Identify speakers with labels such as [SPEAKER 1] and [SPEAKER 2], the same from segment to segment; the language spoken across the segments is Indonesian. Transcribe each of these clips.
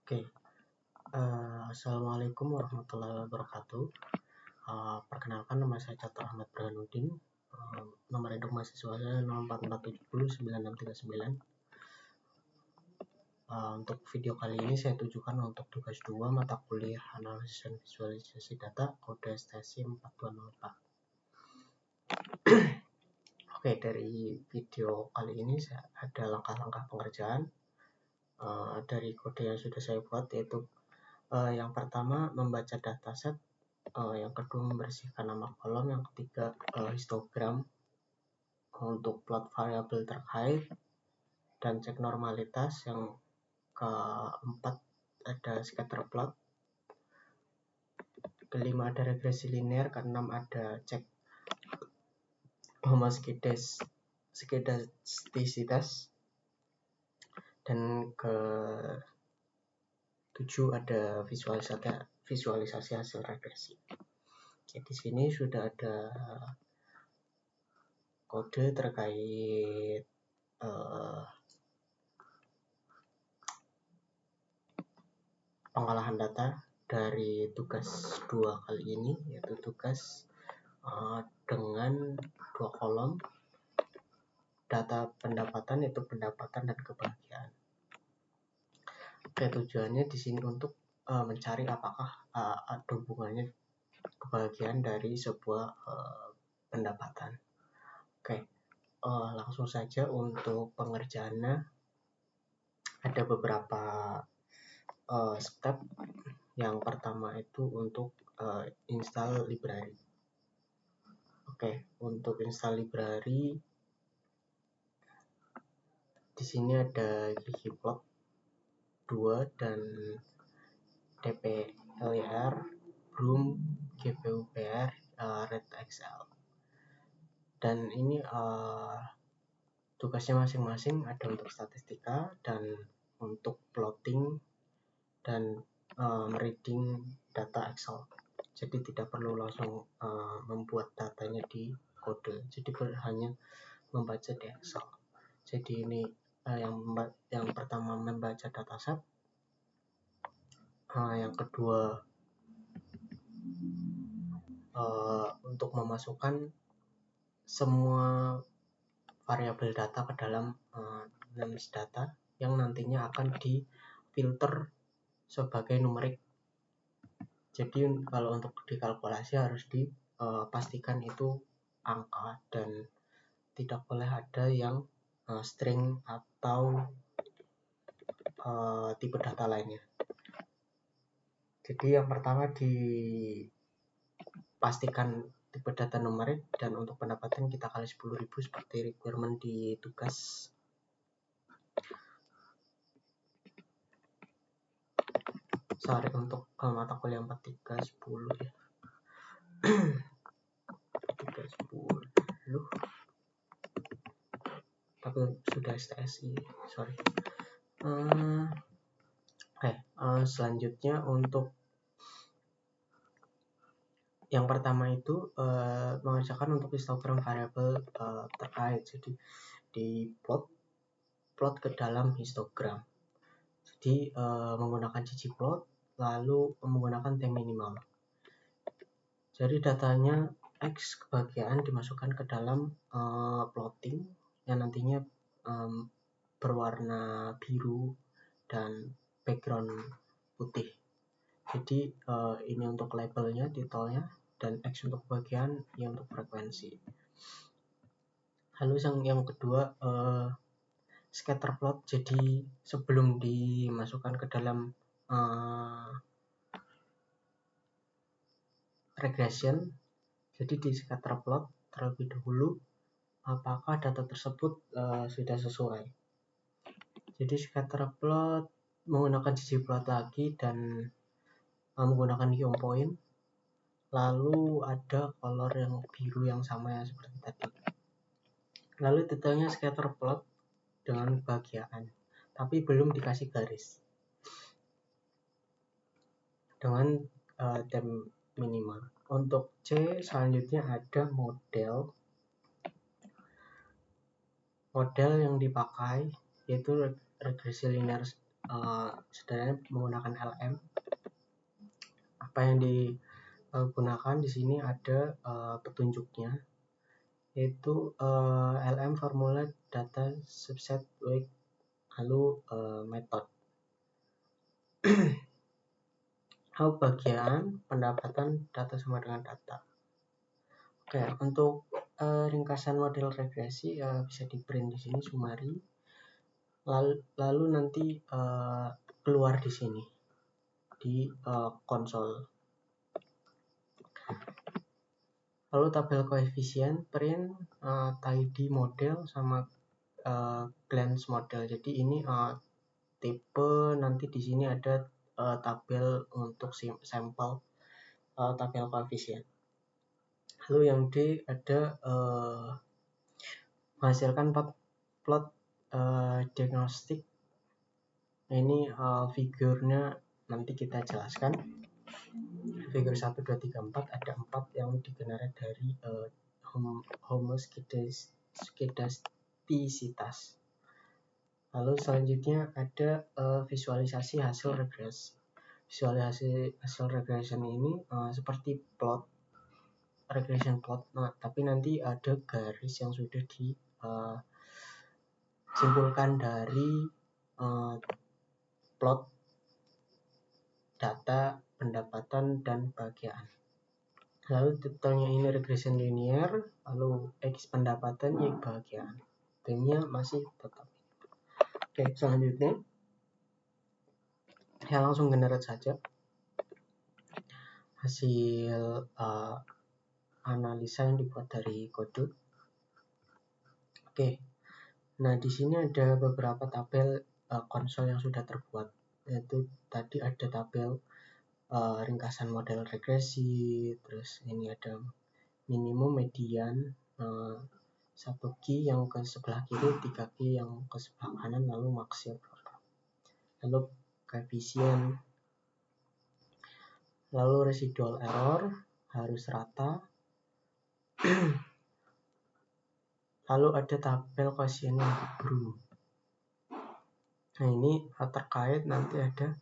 [SPEAKER 1] Oke, Assalamualaikum warahmatullahi wabarakatuh. Perkenalkan, nama saya Catur Ahmad Burhanuddin. Nomor induk mahasiswa saya 0447096339. Untuk video kali ini saya tujukan untuk tugas 2 mata kuliah analisis dan visualisasi data kode STSI 4204. Oke, dari video kali ini saya ada langkah-langkah pengerjaan dari kode yang sudah saya buat, yaitu yang pertama membaca dataset, yang kedua membersihkan nama kolom, yang ketiga histogram untuk plot variabel terkait dan cek normalitas, yang keempat ada scatter plot, kelima ada regresi linear, keenam ada cek homoskedastisitas, dan ke-7 ada visualisasi hasil regresi. Oke, di sini sudah ada kode terkait pengolahan data dari tugas 2 kali ini, yaitu tugas dengan 2 kolom data pendapatan, yaitu pendapatan dan kebahagiaan. Oke, tujuannya di sini untuk mencari apakah ada hubungannya kebahagiaan dari sebuah pendapatan. Oke, langsung saja untuk pengerjaannya. Ada beberapa step. Yang pertama itu untuk install library. Oke, untuk install library di sini ada ggplot 2 dan dplyr, broom, gpupr, redxl. Dan ini tugasnya masing-masing, ada untuk statistika dan untuk plotting dan reading data Excel. Jadi tidak perlu langsung membuat datanya di kode, jadi hanya membaca di Excel. Jadi ini yang pertama membaca dataset, yang kedua untuk memasukkan semua variabel data ke dalam names data yang nantinya akan difilter sebagai numerik. Jadi kalau untuk dikalkulasi harus dipastikan itu angka dan tidak boleh ada yang string atau tipe data lainnya. Jadi yang pertama dipastikan tipe data numerik, dan untuk pendapatan kita kali 10.000 seperti requirement di tugas. Sorry, untuk mata kuliah 4310 ya. 4310 tapi sudah STSI, sorry. Selanjutnya untuk yang pertama itu mengerjakan untuk histogram variabel terkait. Jadi di plot ke dalam histogram. Jadi menggunakan ggplot lalu menggunakan T minimal. Jadi datanya X kebahagiaan dimasukkan ke dalam plotting yang nantinya berwarna biru dan background putih. Jadi ini untuk labelnya, titelnya, dan X untuk bagian, Y untuk frekuensi. Lalu yang kedua scatter plot. Jadi sebelum dimasukkan ke dalam regression, jadi di scatter plot terlebih dahulu apakah data tersebut sudah sesuai. Jadi scatter plot menggunakan ggplot lagi dan menggunakan home point, lalu ada color yang biru yang sama ya seperti tadi. Lalu detailnya scatter plot dengan kebahagiaan, tapi belum dikasih garis dengan tem minimal. Untuk C selanjutnya ada model yang dipakai, yaitu regresi linear sederhananya menggunakan LM. Apa yang digunakan di sini ada petunjuknya, yaitu LM formula data subset weight, lalu method. Bagian pendapatan data sama dengan data. Oke, untuk ringkasan model regresi bisa di print di sini summary, lalu nanti keluar di sini di konsol. Lalu tabel koefisien print tidy model sama glance model. Jadi ini tipe, nanti di sini ada tabel untuk sampel tabel koefisien. Lalu yang D ada menghasilkan plot diagnostik. Ini figurnya nanti kita jelaskan. Figur 1, 2, 3, 4 ada 4 yang digenerate dari homoskedastisitas. Lalu selanjutnya ada visualisasi hasil regresi. Visualisasi hasil regression ini seperti plot, regression plot. Nah, tapi nanti ada garis yang sudah disimpulkan dari plot data, pendapatan, dan bagian. Lalu detailnya ini regression linear, lalu X pendapatan, Y bagian. Timnya masih tetap. Oke, selanjutnya saya langsung generate saja hasil analisa yang dibuat dari kode. Oke, nah di sini ada beberapa tabel konsol yang sudah terbuat, yaitu tadi ada tabel ringkasan model regresi, terus ini ada minimum, median, satu key yang ke sebelah kiri, 3 key yang ke sebelah kanan, lalu maksnya berapa, lalu koefisien, lalu residual error harus rata, lalu ada tabel koefisien yang biru. Nah ini terkait nanti ada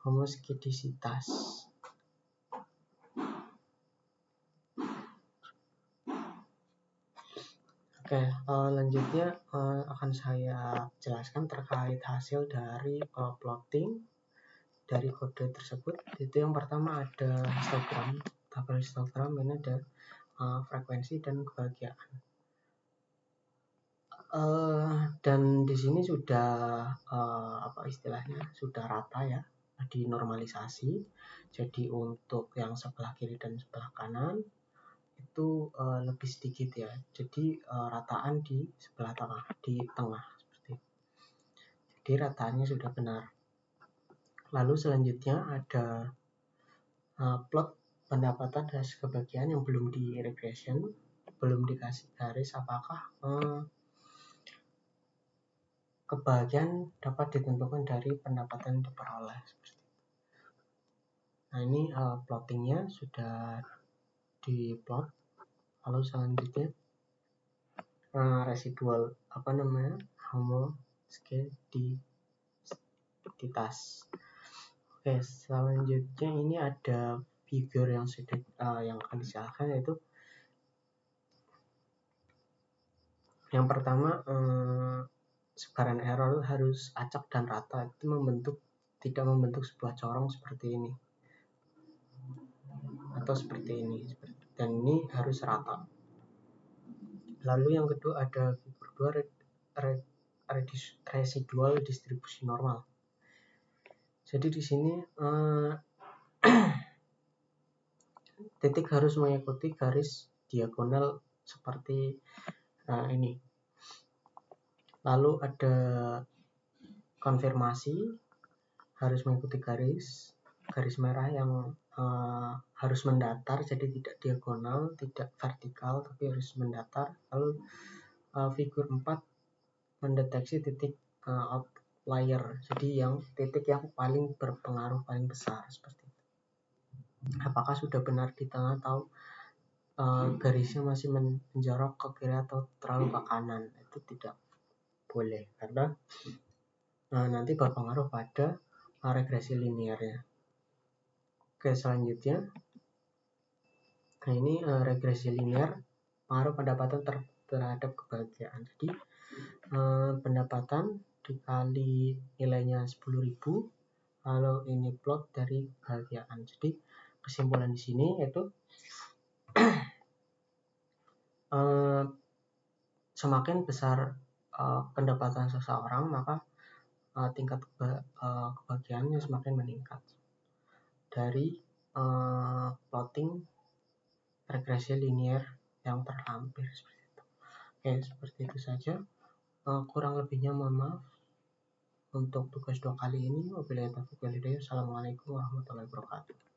[SPEAKER 1] homoskedastisitas. Oke, lanjutnya akan saya jelaskan terkait hasil dari plotting dari kode tersebut. Itu yang pertama ada histogram. Tabel histogram ini ada frekuensi dan kebahagiaan. Dan di sini sudah apa istilahnya, sudah rata ya, dinormalisasi. Jadi untuk yang sebelah kiri dan sebelah kanan itu lebih sedikit ya. Jadi rataan di sebelah tengah, di tengah seperti itu. Jadi rataannya sudah benar. Lalu selanjutnya ada plot pendapatan hasil kebagian yang belum di regression, belum dikasih garis apakah kebahagiaan dapat ditentukan dari pendapatan yang diperoleh. Nah ini plottingnya sudah diplot. Lalu selanjutnya residual homoskedastisitas. Oke, selanjutnya ini ada figur yang sudah yang akan dijelaskan, yaitu yang pertama sebaran error harus acak dan rata, itu tidak membentuk sebuah corong seperti ini atau seperti ini, dan ini harus rata. Lalu yang kedua ada figur 2 residual distribusi normal. Jadi di sini titik harus mengikuti garis diagonal seperti ini. Lalu ada konfirmasi harus mengikuti garis merah yang harus mendatar, jadi tidak diagonal, tidak vertikal, tapi harus mendatar. Lalu figur 4 mendeteksi titik outlier, jadi yang titik yang paling berpengaruh, paling besar seperti itu. Apakah sudah benar di tengah atau garisnya masih menjorok ke kiri atau terlalu ke kanan, itu tidak boleh, karena nanti berpengaruh pada regresi linearnya. Oke, selanjutnya, nah ini regresi linear pengaruh pendapatan terhadap kebahagiaan. Jadi pendapatan dikali nilainya 10.000, lalu ini plot dari kebahagiaan. Jadi kesimpulan di sini yaitu semakin besar pendapatan seseorang, maka tingkat kebahagiaannya semakin meningkat. Dari plotting regresi linear yang terlampir seperti itu. Oke, seperti itu saja. Kurang lebihnya mohon maaf untuk tugas 2 kali ini. Wabillahi taufiq wal hidayah. Assalamualaikum warahmatullahi wabarakatuh.